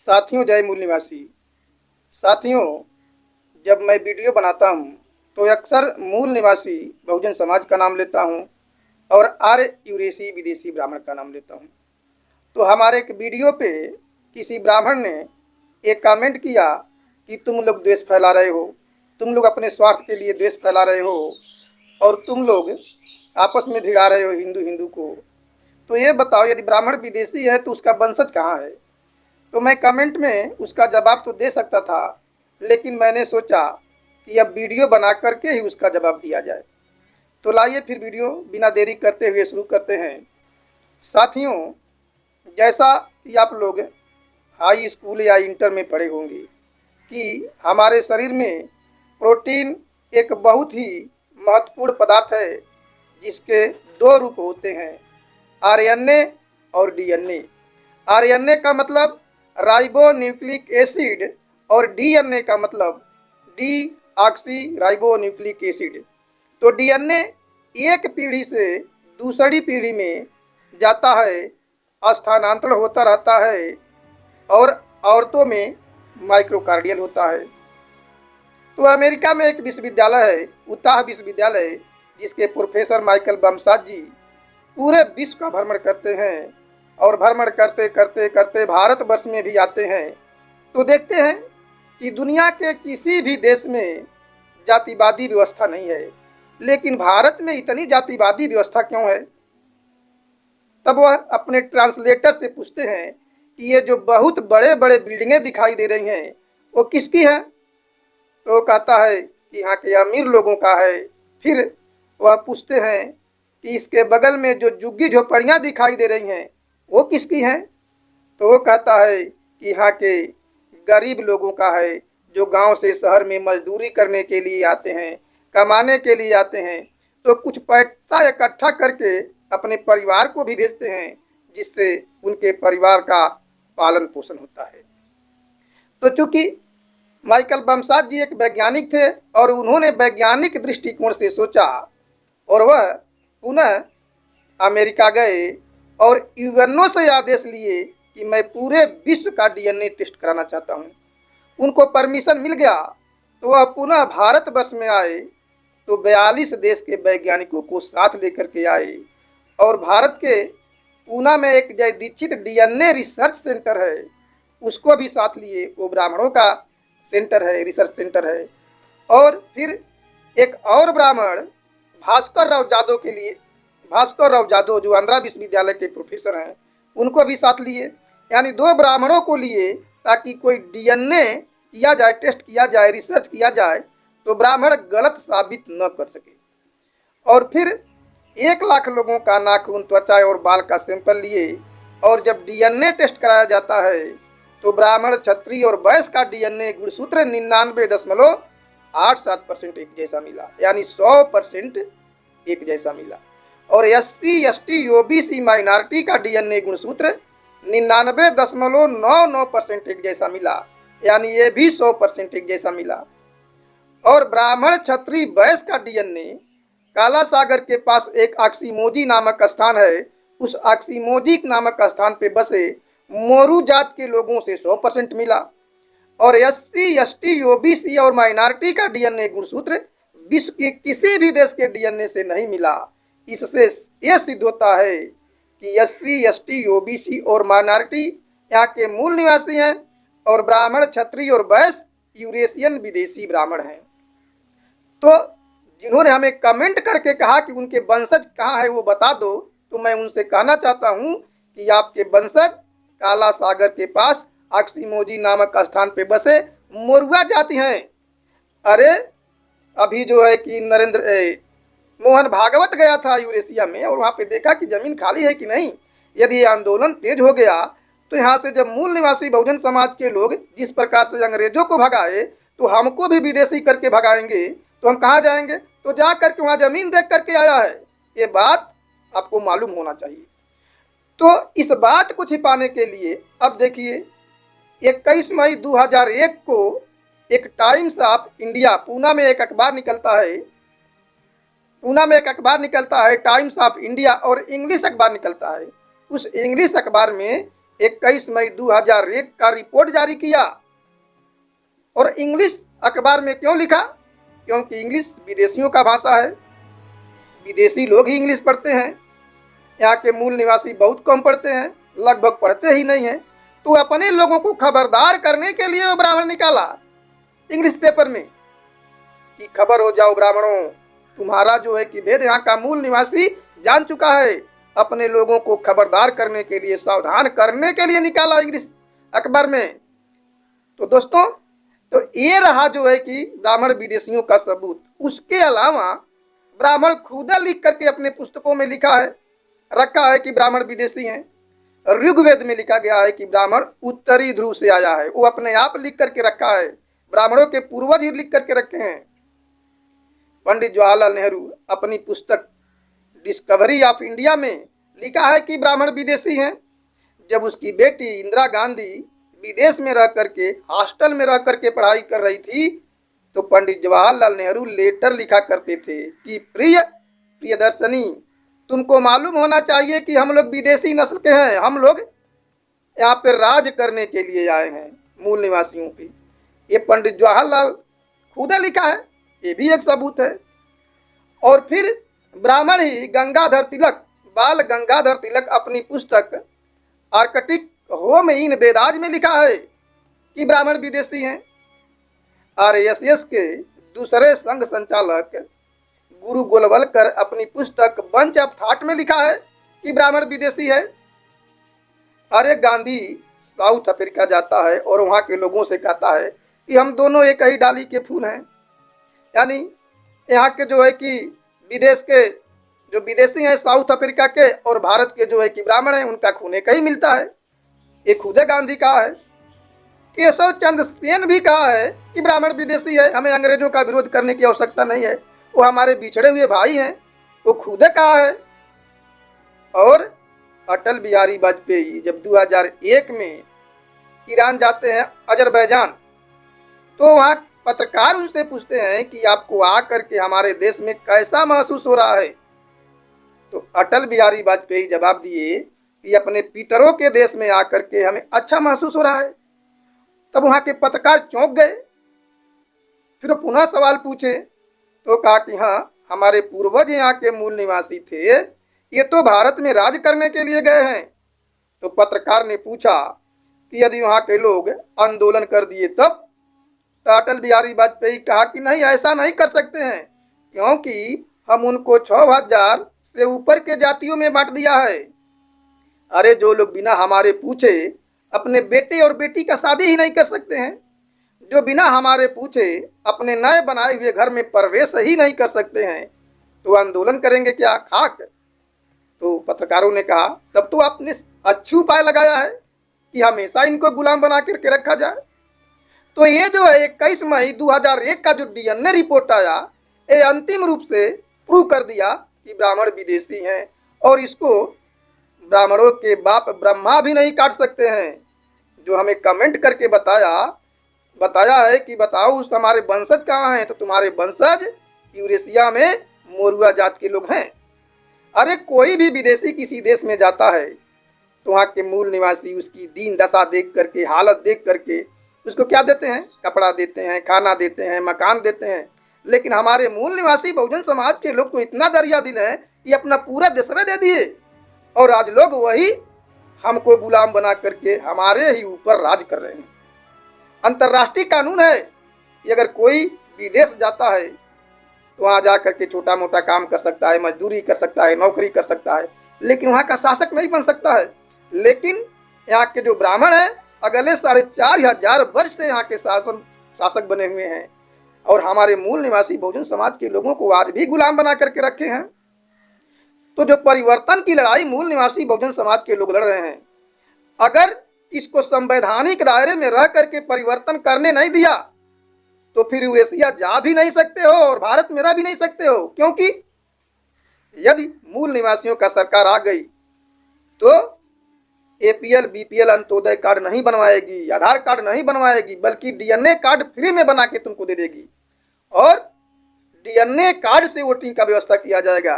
साथियों, जय मूल निवासी साथियों, जब मैं वीडियो बनाता हूं तो अक्सर मूल निवासी बहुजन समाज का नाम लेता हूं और आर्य यूरेसी विदेशी ब्राह्मण का नाम लेता हूं। तो हमारे एक वीडियो पे किसी ब्राह्मण ने एक कमेंट किया कि तुम लोग द्वेष फैला रहे हो, तुम लोग अपने स्वार्थ के लिए द्वेष फैला रहे हो और तुम लोग आपस में भिड़ा रहे हो हिंदू हिंदू को। तो ये बताओ, यदि ब्राह्मण विदेशी है तो उसका वंशज कहाँ है? तो मैं कमेंट में उसका जवाब तो दे सकता था, लेकिन मैंने सोचा कि अब वीडियो बना करके ही उसका जवाब दिया जाए। तो लाइए फिर वीडियो बिना देरी करते हुए शुरू करते हैं। साथियों, जैसा कि आप लोग हाई स्कूल या इंटर में पढ़े होंगे कि हमारे शरीर में प्रोटीन एक बहुत ही महत्वपूर्ण पदार्थ है, जिसके दो रूप होते हैं, आरएनए और डीएनए। आरएनए का मतलब राइबो न्यूक्लिक एसिड और डीएनए का मतलब D oxy ribo nucleic acid. तो डीएनए एक पीढ़ी से दूसरी पीढ़ी में जाता है, स्थानांतरण होता रहता है और औरतों में माइक्रोकार्डियल होता है। तो अमेरिका में एक विश्वविद्यालय है, उताह विश्वविद्यालय, जिसके प्रोफेसर माइकल बमसाद जी पूरे विश्व का भ्रमण करते हैं और भ्रमण करते करते करते भारतवर्ष में भी आते हैं। तो देखते हैं कि दुनिया के किसी भी देश में जातिवादी व्यवस्था नहीं है, लेकिन भारत में इतनी जातिवादी व्यवस्था क्यों है? तब वह अपने ट्रांसलेटर से पूछते हैं कि ये जो बहुत बड़े बड़े बिल्डिंगें दिखाई दे रही हैं वो किसकी है? तो वो कहता है कि यहाँ के अमीर लोगों का है। फिर वह पूछते हैं कि इसके बगल में जो झुग्गी झोपड़ियाँ दिखाई दे रही हैं वो किसकी हैं? तो वो कहता है कि यहाँ के गरीब लोगों का है, जो गांव से शहर में मजदूरी करने के लिए आते हैं, कमाने के लिए आते हैं। तो कुछ पैसा इकट्ठा करके अपने परिवार को भी भेजते हैं, जिससे उनके परिवार का पालन पोषण होता है। तो चूंकि माइकल बमसाद जी एक वैज्ञानिक थे और उन्होंने वैज्ञानिक दृष्टिकोण से सोचा और वह पुनः अमेरिका गए और यूएनओ से आदेश लिए कि मैं पूरे विश्व का डीएनए टेस्ट कराना चाहता हूं। उनको परमिशन मिल गया तो वह पुनः भारतवर्ष में आए। तो 42 देश के वैज्ञानिकों को साथ लेकर के आए और भारत के पूना में एक जय दीक्षित डीएनए रिसर्च सेंटर है, उसको भी साथ लिए। वो ब्राह्मणों का सेंटर है, रिसर्च सेंटर है। और फिर एक और ब्राह्मण भास्कर राव जादव के लिए, भास्कर राव जादव जो आंध्रा विश्वविद्यालय के प्रोफेसर हैं, उनको भी साथ लिए। यानी 2 ब्राह्मणों को लिए ताकि कोई डीएनए किया जाए, टेस्ट किया जाए, रिसर्च किया जाए तो ब्राह्मण गलत साबित न कर सके। और फिर 1 लाख लोगों का नाखून, त्वचा और बाल का सैंपल लिए और जब डीएनए टेस्ट कराया जाता है तो ब्राह्मण, क्षत्रिय और वैश्य का डीएनए गुणसूत्र 99.87% एक जैसा मिला, यानी 100% एक जैसा मिला। और SC ST OBC माइनॉरिटी का डीएनए गुणसूत्र 99.99% एक जैसा मिला, यानी ये भी 100% एक जैसा मिला। और ब्राह्मण, क्षत्रिय, वैश्य का डीएनए काला सागर के पास एक आक्सीमोजी नामक स्थान है, उस आक्सीमोजी नामक स्थान पे बसे मोरू जात के लोगों से 100% मिला। और SC ST OBC और माइनॉरिटी का डीएनए गुणसूत्र विश्व के किसी भी देश के डीएनए से नहीं मिला। इससे यह सिद्ध होता है कि SC ST OBC और माइनॉरिटी यहाँ के मूल निवासी हैं और ब्राह्मण, क्षत्रिय और वैश्य यूरेशियन विदेशी ब्राह्मण हैं। तो जिन्होंने हमें कमेंट करके कहा कि उनके वंशज कहाँ है वो बता दो, तो मैं उनसे कहना चाहता हूँ कि आपके वंशज काला सागर के पास आक्सीमोजी नामक स्थान पे बसे मोरुआ जाति हैं। अरे अभी जो है कि मोहन भागवत गया था यूरेशिया में और वहाँ पे देखा कि ज़मीन खाली है कि नहीं। यदि ये आंदोलन तेज हो गया तो यहाँ से जब मूल निवासी बहुजन समाज के लोग जिस प्रकार से अंग्रेजों को भगाए तो हमको भी विदेशी करके भगाएंगे, तो हम कहाँ जाएंगे? तो जा करके वहाँ ज़मीन देख करके आया है। ये बात आपको मालूम होना चाहिए। तो इस बात को छिपाने के लिए अब देखिए, 21 मई 2001 को एक टाइम्स ऑफ इंडिया, पूना में एक अखबार निकलता है, टाइम्स ऑफ इंडिया, और इंग्लिश अखबार निकलता है। उस इंग्लिश अखबार में 21 मई 2001 का रिपोर्ट जारी किया। और इंग्लिश अखबार में क्यों लिखा? क्योंकि इंग्लिश विदेशियों का भाषा है, विदेशी लोग ही इंग्लिश पढ़ते हैं, यहाँ के मूल निवासी बहुत कम पढ़ते हैं, लगभग पढ़ते ही नहीं हैं। तो अपने लोगों को खबरदार करने के लिए वो ब्राह्मण निकाला इंग्लिश पेपर में कि खबर हो जाओ ब्राह्मणों, तुम्हारा जो है कि भेद यहाँ का मूल निवासी जान चुका है। अपने लोगों को खबरदार करने के लिए, सावधान करने के लिए निकाला इंग्लिश अखबार में। तो दोस्तों, तो ये रहा जो है कि ब्राह्मण विदेशियों का सबूत। उसके अलावा ब्राह्मण खुद लिख करके अपने पुस्तकों में लिखा है, रखा है कि ब्राह्मण विदेशी हैं। ऋग्वेद में लिखा गया है कि ब्राह्मण उत्तरी ध्रुव से आया है, वो अपने आप लिख करके रखा है, ब्राह्मणों के पूर्वज ही लिख करके रखे हैं। पंडित जवाहरलाल नेहरू अपनी पुस्तक डिस्कवरी ऑफ इंडिया में लिखा है कि ब्राह्मण विदेशी हैं। जब उसकी बेटी इंदिरा गांधी विदेश में रह करके, हॉस्टल में रह करके पढ़ाई कर रही थी, तो पंडित जवाहरलाल नेहरू लेटर लिखा करते थे कि प्रियदर्शनी, तुमको मालूम होना चाहिए कि हम लोग विदेशी नस्ल के हैं, हम लोग यहाँ पे राज करने के लिए आए हैं मूल निवासियों पे। ये पंडित जवाहरलाल खुद लिखा है, ये भी एक सबूत है। और फिर ब्राह्मण ही गंगाधर तिलक, बाल गंगाधर तिलक अपनी पुस्तक आर्कटिक होम इन वेदाज में लिखा है कि ब्राह्मण विदेशी हैं। आरएसएस के दूसरे संघ संचालक गुरु गोलवलकर अपनी पुस्तक बंच ऑफ थॉट में लिखा है कि ब्राह्मण विदेशी है। अरे गांधी साउथ अफ्रीका जाता है और वहाँ के लोगों से कहता है कि हम दोनों एक ही डाली के फूल हैं। यानी यहाँ के जो है कि विदेश के जो विदेशी हैं साउथ अफ्रीका के, और भारत के जो है कि ब्राह्मण हैं, उनका खून एक ही मिलता है। ये खुद गांधी कहा है। केशव चंद्र सेन भी कहा है कि ब्राह्मण विदेशी है, हमें अंग्रेजों का विरोध करने की आवश्यकता नहीं है, वो हमारे बिछड़े हुए भाई हैं, वो खुद कहा है। और अटल बिहारी वाजपेयी जब 2001 में ईरान जाते हैं, अजरबैजान, तो वहाँ पत्रकार उनसे पूछते हैं कि आपको आकर के हमारे देश में कैसा महसूस हो रहा है? तो अटल बिहारी वाजपेयी जवाब दिए कि अपने पितरों के देश में आकर के हमें अच्छा महसूस हो रहा है। तब वहाँ के पत्रकार चौंक गए। फिर पुनः सवाल पूछे तो कहा कि हाँ, हमारे पूर्वज यहाँ के मूल निवासी थे, ये तो भारत में राज करने के लिए गए हैं। तो पत्रकार ने पूछा कि यदि वहाँ के लोग आंदोलन कर दिए तब? तो अटल बिहारी वाजपेयी कहा कि नहीं, ऐसा नहीं कर सकते हैं, क्योंकि हम उनको 6000 से ऊपर के जातियों में बांट दिया है। अरे जो लोग बिना हमारे पूछे अपने बेटे और बेटी का शादी ही नहीं कर सकते हैं, जो बिना हमारे पूछे अपने नए बनाए हुए घर में प्रवेश ही नहीं कर सकते हैं, तो आंदोलन करेंगे क्या खाक? तो पत्रकारों ने कहा तब तो आपने अच्छा उपाय लगाया है कि हमेशा इनको गुलाम बना करके रखा जाए। तो ये जो है 21 मई 2001 का जो डीएनए रिपोर्ट आया, ये अंतिम रूप से प्रूव कर दिया कि ब्राह्मण विदेशी हैं, और इसको ब्राह्मणों के बाप ब्रह्मा भी नहीं काट सकते हैं। जो हमें कमेंट करके बताया है कि बताओ उस हमारे वंशज कहाँ हैं, तो तुम्हारे वंशज यूरेशिया में मोरुआ जात के लोग हैं। अरे कोई भी विदेशी किसी देश में जाता है तो वहाँ के मूल निवासी उसकी दीन दशा देख करके, हालत देख करके उसको क्या देते हैं? कपड़ा देते हैं, खाना देते हैं, मकान देते हैं। लेकिन हमारे मूल निवासी बहुजन समाज के लोग तो इतना दरिया दिल है कि अपना पूरा देशवे दे दिए, और आज लोग वही हमको गुलाम बना करके हमारे ही ऊपर राज कर रहे हैं। अंतर्राष्ट्रीय कानून है कि अगर कोई विदेश जाता है तो वहाँ जा करके छोटा मोटा काम कर सकता है, मजदूरी कर सकता है, नौकरी कर सकता है, लेकिन वहाँ का शासक नहीं बन सकता है। लेकिन यहाँ के जो ब्राह्मण हैं अगले 4500 वर्ष से यहाँ के शासक बने हुए हैं, और हमारे मूल निवासी बहुजन समाज के लोगों को आज भी गुलाम बना करके रखे हैं। तो जो परिवर्तन की लड़ाई मूल निवासी बहुजन समाज के लोग लड़ रहे हैं, अगर इसको संवैधानिक दायरे में रह करके परिवर्तन करने नहीं दिया तो फिर यूरेशिया जा भी नहीं सकते हो और भारत में रह भी नहीं सकते हो। क्योंकि यदि मूल निवासियों का सरकार आ गई तो एपीएल बीपीएल अंत्योदय कार्ड नहीं बनवाएगी, आधार कार्ड नहीं बनवाएगी, बल्कि डीएनए कार्ड फ्री में बना के तुमको दे देगी, और डीएनए कार्ड से वोटिंग का व्यवस्था किया जाएगा।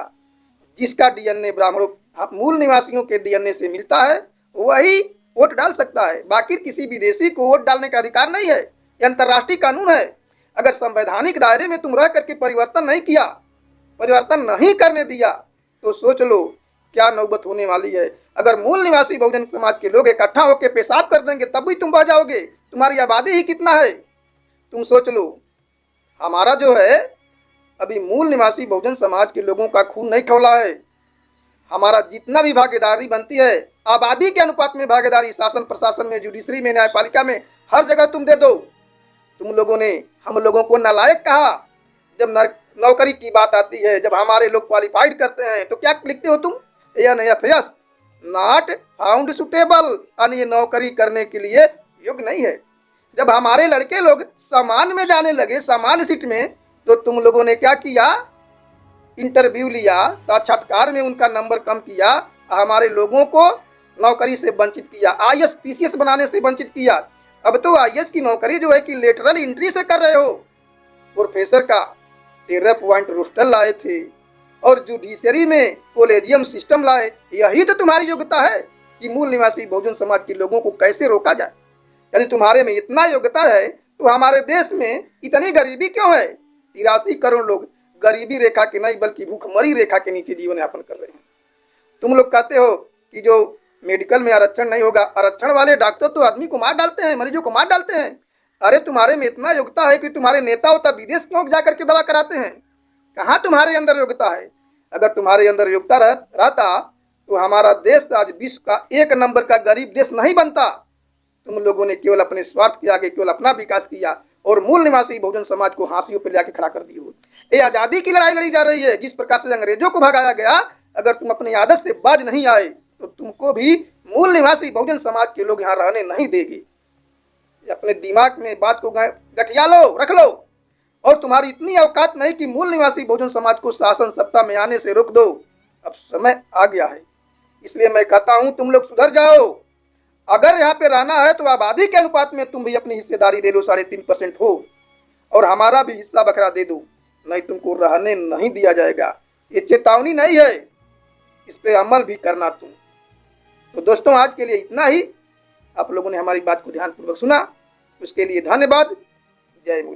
जिसका डीएनए ब्राह्मणों मूल निवासियों के डीएनए से मिलता है वही वोट डाल सकता है, बाकी किसी विदेशी को वोट डालने का अधिकार नहीं है। यह अंतर्राष्ट्रीय कानून है। अगर संवैधानिक दायरे में तुम रह करके परिवर्तन नहीं किया, परिवर्तन नहीं करने दिया, तो सोच लो क्या नौबत होने वाली है। अगर मूल निवासी बहुजन समाज के लोग इकट्ठा होकर पेशाब कर देंगे तब भी तुम बह जाओगे। तुम्हारी आबादी ही कितना है, तुम सोच लो। हमारा जो है अभी मूल निवासी बहुजन समाज के लोगों का खून नहीं खौला है। हमारा जितना भी भागीदारी बनती है, आबादी के अनुपात में भागीदारी, शासन प्रशासन में, जुडिशरी में, न्यायपालिका में, हर जगह तुम दे दो। तुम लोगों ने हम लोगों को नालायक कहा। जब नौकरी की बात आती है, जब हमारे लोग क्वालिफाइड करते हैं तो क्या लिखते हो तुम? एनएफएस नॉट फाउंड सुटेबल, यानी ये नौकरी करने के लिए योग्य नहीं है। जब हमारे लड़के लोग सामान्य में जाने लगे, सामान्य सीट में, तो तुम लोगों ने क्या किया? इंटरव्यू लिया, साक्षात्कार में उनका नंबर कम किया, हमारे लोगों को नौकरी से वंचित किया, आईएएस पीसीएस बनाने से वंचित किया। अब तो आईएएस की नौकरी जो है कि लेटरल एंट्री से कर रहे हो। प्रोफेसर का 13 पॉइंट रोस्टर लाए थे और जुडिशरी में कोलेजियम सिस्टम लाए। यही तो तुम्हारी योग्यता है कि मूल निवासी बहुजन समाज के लोगों को कैसे रोका जाए। यदि तुम्हारे में इतना योग्यता है तो हमारे देश में इतनी गरीबी क्यों है? 83 करोड़ लोग गरीबी रेखा के नहीं बल्कि भूखमरी रेखा के नीचे जीवन यापन कर रहे हैं। तुम लोग कहते हो कि जो मेडिकल में आरक्षण नहीं होगा, आरक्षण वाले डॉक्टर तो आदमी को मार डालते हैं, मरीजों को मार डालते हैं। अरे तुम्हारे में इतना योग्यता है कि तुम्हारे नेता होता विदेश क्यों जा करके दवा कराते हैं? कहाँ तुम्हारे अंदर योग्यता है? अगर तुम्हारे अंदर योग्यता रहता तो हमारा देश आज विश्व का 1 नंबर का गरीब देश नहीं बनता। तुम लोगों ने केवल अपने स्वार्थ के आगे केवल अपना विकास किया और मूल निवासी बहुजन समाज को हाशियों पर जाके खड़ा कर दिए हो। ये आज़ादी की लड़ाई लड़ी जा रही है। जिस प्रकार से अंग्रेजों को भगाया गया, अगर तुम अपनी आदत से बाज नहीं आए तो तुमको भी मूल निवासी बहुजन समाज के लोग यहाँ रहने नहीं देंगे। अपने दिमाग में बात को गठिया लो, रख लो। और तुम्हारी इतनी औकात नहीं कि मूल निवासी बहुजन समाज को शासन सत्ता में आने से रोक दो। अब समय आ गया है, इसलिए मैं कहता हूँ तुम लोग सुधर जाओ। अगर यहाँ पे रहना है तो आबादी के अनुपात में तुम भी अपनी हिस्सेदारी दे लो, 3.5% हो, और हमारा भी हिस्सा बकरा दे दो, नहीं तुमको रहने नहीं दिया जाएगा। ये चेतावनी नहीं है, इस पे अमल भी करना तुम। तो दोस्तों आज के लिए इतना ही। आप लोगों ने हमारी बात को ध्यानपूर्वक सुना, उसके लिए धन्यवाद। जय मूल।